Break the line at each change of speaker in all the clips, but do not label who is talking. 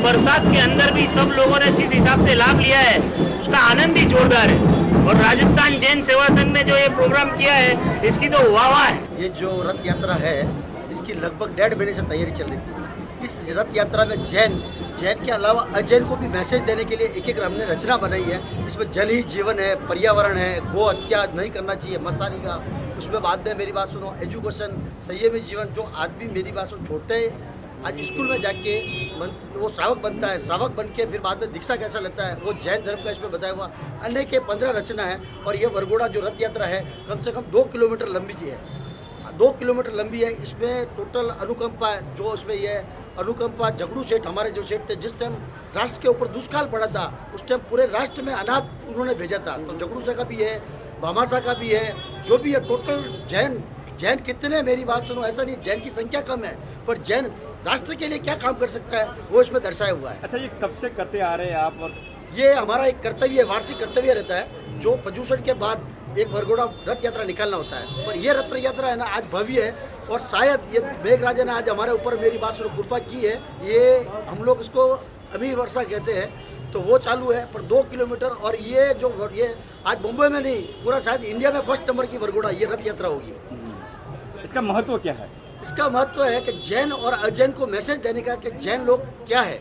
बरसात के अंदर भी सब लोगों ने जिस हिसाब से लाभ लिया है उसका आनंद ही जोरदार है। और राजस्थान जैन सेवा संघ ने जो ये प्रोग्राम किया है इसकी तो वाह है।
ये जो रथ यात्रा है इसकी लगभग 1.5 महीने से तैयारी चल रही थी। इस रथ यात्रा में जैन के अलावा अजैन को भी मैसेज देने के लिए एक हमने रचना बनाई है। इसमें जल ही जीवन है, पर्यावरण है, गो हत्या नहीं करना चाहिए, मसारी का। उसमें बाद में मेरी बात सुनो, एजुकेशन, संयमी जीवन। जो आदमी मेरी बात सुनो छोटे आज स्कूल में जाके वो श्रावक बनता है, श्रावक बन के फिर बाद में दीक्षा कैसा लेता है, वो जैन धर्म का इसमें बताया हुआ अन्य के 15 रचना है। और ये वरघोड़ा जो रथ यात्रा है कम से कम 2 किलोमीटर लंबी जी है, 2 किलोमीटर लंबी है। इसमें टोटल अनुकंपा है जो इसमें ये अनुकंपा झगड़ू सेठ हमारे जो सेठ थे, जिस टाइम राष्ट्र के ऊपर दुष्काल पड़ा था उस टाइम पूरे राष्ट्र में अनाज उन्होंने भेजा था। तो झगड़ू से का भी है, भामासा का भी है, जो भी है टोटल जैन कितने, मेरी बात सुनो, ऐसा नहीं जैन की संख्या कम है पर जैन राष्ट्र के लिए क्या काम कर सकता है वो इसमें दर्शाया हुआ है।
अच्छा, ये कब से करते आ रहे हैं आप? और
ये हमारा एक कर्तव्य है, वार्षिक कर्तव्य रहता है जो प्रदूषण के बाद एक वरघोड़ा रथ यात्रा निकालना होता है। पर ये रथ यात्रा है ना आज भव्य है और शायद ये मेघराजा ने आज हमारे ऊपर मेरी बात सुनो कृपा की है। ये हम लोग इसको अमीर वर्षा कहते हैं, तो वो चालू है पर 2 किलोमीटर। और ये जो ये आज मुंबई में नहीं पूरा शायद इंडिया में फर्स्ट नंबर की वरघोड़ा ये रथ यात्रा होगी।
इसका महत्व क्या है?
इसका महत्व है कि जैन और अजैन को मैसेज देने का कि जैन लोग क्या है।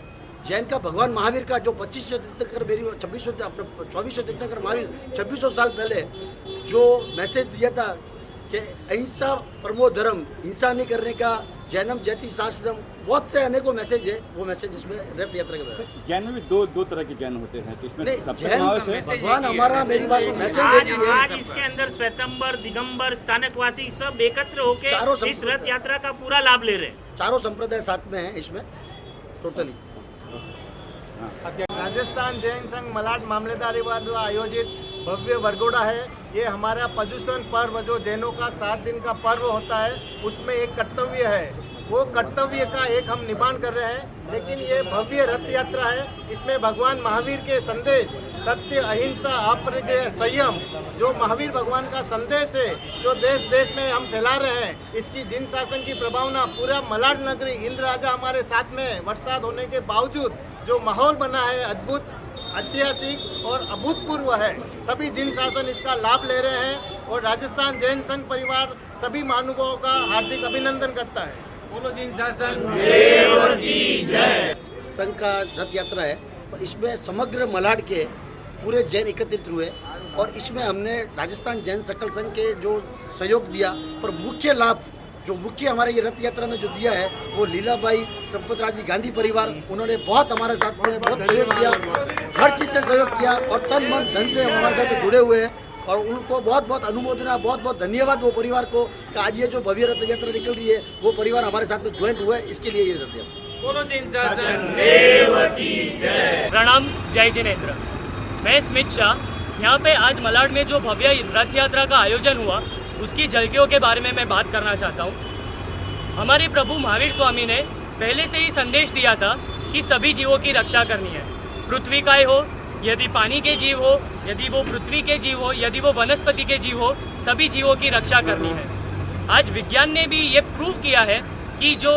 जैन का भगवान महावीर का जो 2500 तीर्थंकर मेरी 2400 तीर्थंकर महावीर 2600 साल पहले जो मैसेज दिया था कि अहिंसा परमो धर्म, हिंसा नहीं करने का, जैनम जैति शास्त्रम, बहुत से अनेकों मैसेज है। वो मैसेज इसमें रथ यात्रा के
जैन में भी दो तरह के जैन होते हैं, तो इसमें
जैन भगवान हमारा मेरी बात मैसेज
आज इसके अंदर श्वेतंबर, दिगंबर, स्थानकवासी सब एकत्र होकर इस रथ यात्रा का पूरा लाभ ले रहे हैं।
चारों संप्रदाय साथ में है इसमें टोटली।
राजस्थान जैन संघ मलाड मामलेदारी द्वारा आयोजित भव्य वरघोड़ा है। ये हमारा पर्युषण पर्व जो जैनों का 7 दिन का पर्व होता है उसमें एक कर्तव्य है, वो कर्तव्य का एक हम निभान कर रहे हैं। लेकिन ये भव्य रथ यात्रा है, इसमें भगवान महावीर के संदेश सत्य, अहिंसा, अप्रमेय, संयम जो महावीर भगवान का संदेश है जो देश देश में हम फैला रहे हैं, इसकी जिन शासन की प्रभावना पूरा मलाड नगरी इंद्र राजा हमारे साथ में बरसात होने के बावजूद जो माहौल बना है अद्भुत, ऐतिहासिक और अभूतपूर्व है। सभी जिन शासन इसका लाभ ले रहे हैं और राजस्थान जैन संघ परिवार सभी महानुभावों का हार्दिक अभिनंदन करता है।
बोलो जिन शासन देव की जय।
संघ का रथ यात्रा है और इसमें समग्र मलाड के पूरे जैन एकत्रित हुए और इसमें हमने राजस्थान जैन सकल संघ के जो सहयोग दिया पर मुख्य लाभ जो मुख्य हमारे ये रथ यात्रा में जो दिया है वो लीलाबाई संपतराजी गांधी परिवार, उन्होंने बहुत हमारे साथ में बहुत सहयोग किया, हर चीज़ से सहयोग किया और तन मन धन से हमारे साथ जुड़े हुए हैं। और उनको बहुत बहुत अनुमोदना, बहुत बहुत धन्यवाद वो परिवार को कि आज ये जो भव्य रथ यात्रा निकल रही है वो परिवार हमारे साथ में ज्वाइंट हुआ है, इसके लिए ये रथ यात्रा।
बोलो जिन शासन देव की जय।
प्रणाम, जय जिनेन्द्र। मैं स्मित शाह। यहाँ पे आज मलाड में जो भव्य रथ यात्रा का आयोजन हुआ उसकी झलकियों के बारे में मैं बात करना चाहता हूँ। हमारे प्रभु महावीर स्वामी ने पहले से ही संदेश दिया था कि सभी जीवों की रक्षा करनी है। पृथ्वी काय हो, यदि पानी के जीव हो, यदि वो पृथ्वी के जीव हो, यदि वो वनस्पति के जीव हो, सभी जीवों की रक्षा करनी है। आज विज्ञान ने भी ये प्रूव किया है कि जो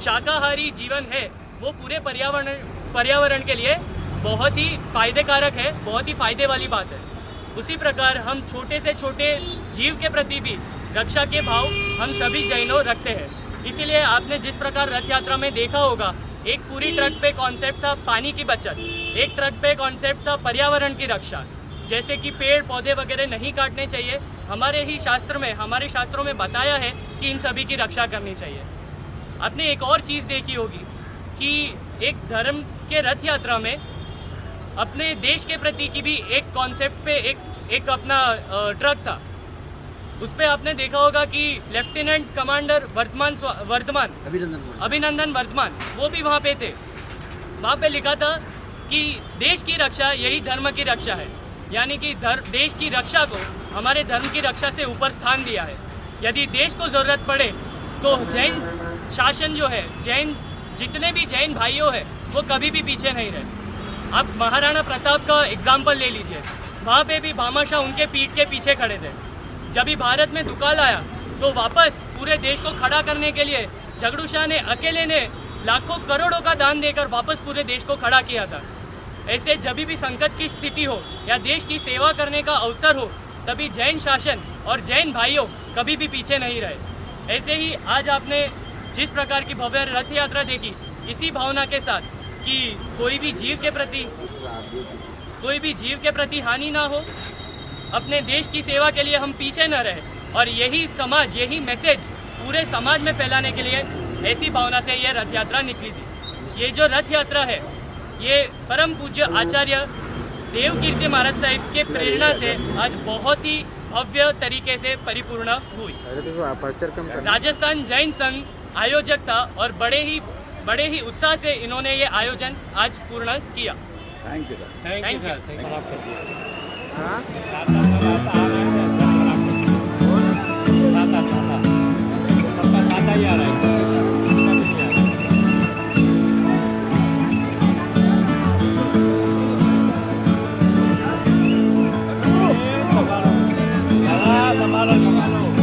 शाकाहारी जीवन है वो पूरे पर्यावरण के लिए बहुत ही फायदेकारक है, बहुत ही फायदे वाली बात है। उसी प्रकार हम छोटे से छोटे जीव के प्रति भी रक्षा के भाव हम सभी जैनों रखते हैं। इसीलिए आपने जिस प्रकार रथ यात्रा में देखा होगा, एक पूरी ट्रक पे कॉन्सेप्ट था पानी की बचत, एक ट्रक पे कॉन्सेप्ट था पर्यावरण की रक्षा, जैसे कि पेड़ पौधे वगैरह नहीं काटने चाहिए। हमारे शास्त्रों में बताया है कि इन सभी की रक्षा करनी चाहिए। आपने एक और चीज़ देखी होगी कि एक धर्म के रथ यात्रा में अपने देश के प्रति की भी एक कॉन्सेप्ट पे एक अपना ट्रक था। उस पर आपने देखा होगा कि लेफ्टिनेंट कमांडर अभिनंदन वर्धमान वो भी वहाँ पे थे। वहाँ पे लिखा था कि देश की रक्षा यही धर्म की रक्षा है, यानी कि देश की रक्षा को हमारे धर्म की रक्षा से ऊपर स्थान दिया है। यदि देश को ज़रूरत पड़े तो जैन शासन जो है, जैन जितने भी जैन भाइयों हैं वो कभी भी पीछे नहीं रहे। आप महाराणा प्रताप का एग्जाम्पल ले लीजिए, वहाँ पे भी भामाशाह उनके पीठ के पीछे खड़े थे। जब भी भारत में दुकाल आया तो वापस पूरे देश को खड़ा करने के लिए झगड़ू शाह ने अकेले ने लाखों करोड़ों का दान देकर वापस पूरे देश को खड़ा किया था। ऐसे जब भी संकट की स्थिति हो या देश की सेवा करने का अवसर हो, तभी जैन शासन और जैन भाइयों कभी भी पीछे नहीं रहे। ऐसे ही आज आपने जिस प्रकार की भव्य रथ यात्रा देखी, इसी भावना के साथ कि कोई भी जीव के प्रति हानि ना हो, अपने देश की सेवा के लिए हम पीछे न रहे, और यही मैसेज पूरे समाज में फैलाने के लिए ऐसी भावना से ये रथ यात्रा निकली थी। ये जो रथ यात्रा है, ये परम पूज्य आचार्य देवकीर्ति महाराज साहिब के प्रेरणा से आज बहुत ही भव्य तरीके से परिपूर्ण हुई। राजस्थान जैन संघ आयोजक था और बड़े ही उत्साह से इन्होंने ये आयोजन आज पूर्ण किया।
Thank you sir.
Thank you.
संभालो।